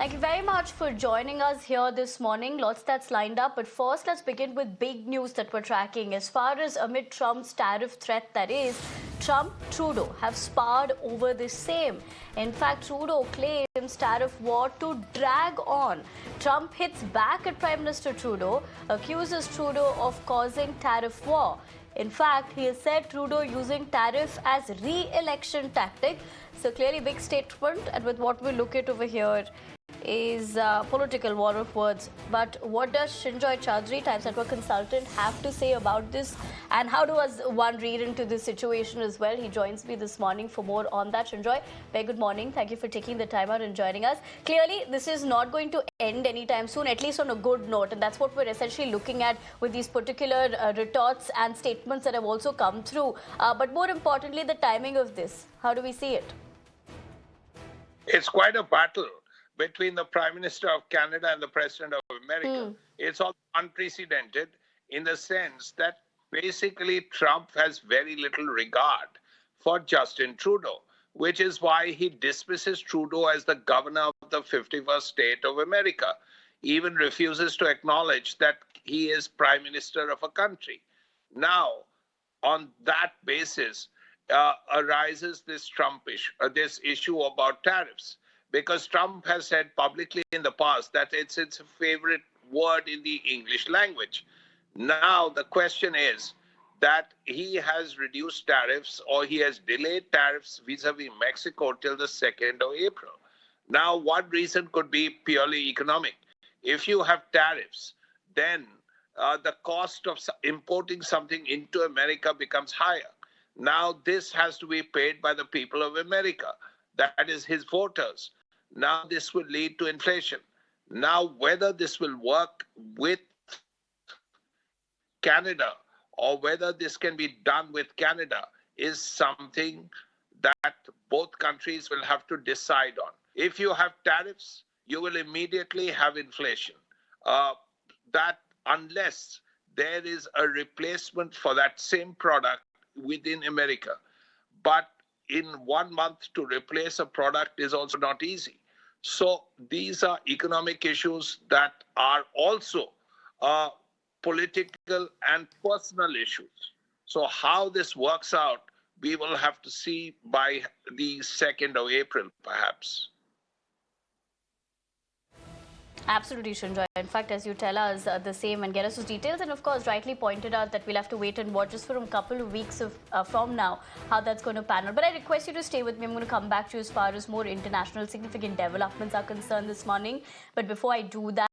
Thank you very much for joining us here this morning. Lots that's lined up. But first, let's begin with big news that we're tracking. As far as amid Trump's tariff threat, that is, Trump, Trudeau have sparred over the same. In fact, Trudeau claims tariff war to drag on. Trump hits back at Prime Minister Trudeau, accuses Trudeau of causing tariff war. In fact, he has said Trudeau using tariff as re-election tactic. So clearly big statement, and with what we look at over here is political war of words. But what does Shinjoy Chaudhary, Times Network consultant, have to say about this? And how does one read into this situation as well? He joins me this morning for more on that. Shinjoy, very good morning. Thank you for taking the time out and joining us. Clearly, this is not going to end anytime soon, at least on a good note. And that's what we're essentially looking at with these particular retorts and statements that have also come through. But more importantly, the timing of this. How do we see it? It's quite a battle between the Prime Minister of Canada and the President of America. It's all unprecedented in the sense that basically Trump has very little regard for Justin Trudeau, which is why he dismisses Trudeau as the governor of the 51st state of America, even refuses to acknowledge that he is Prime Minister of a country. Now, on that basis, arises this this issue about tariffs. Because Trump has said publicly in the past that it's a favorite word in the English language. Now the question is that he has reduced tariffs, or he has delayed tariffs vis-a-vis Mexico till the 2nd of April. Now, one reason could be purely economic. If you have tariffs, then the cost of importing something into America becomes higher. Now, this has to be paid by the people of America. That is his voters. Now, this will lead to inflation. Now, whether this will work with Canada or whether this can be done with Canada is something that both countries will have to decide on. If you have tariffs, you will immediately have inflation. That unless there is a replacement for that same product within America. But in 1 month to replace a product is also not easy. So these are economic issues that are also political and personal issues. So how this works out, we will have to see by the 2nd of April, perhaps. Absolutely, Shinjoy. In fact, as you tell us the same and get us those details, and of course, rightly pointed out that we'll have to wait and watch just for a couple of weeks from now how that's going to pan out. But I request you to stay with me. I'm going to come back to you as far as more international significant developments are concerned this morning. But before I do that,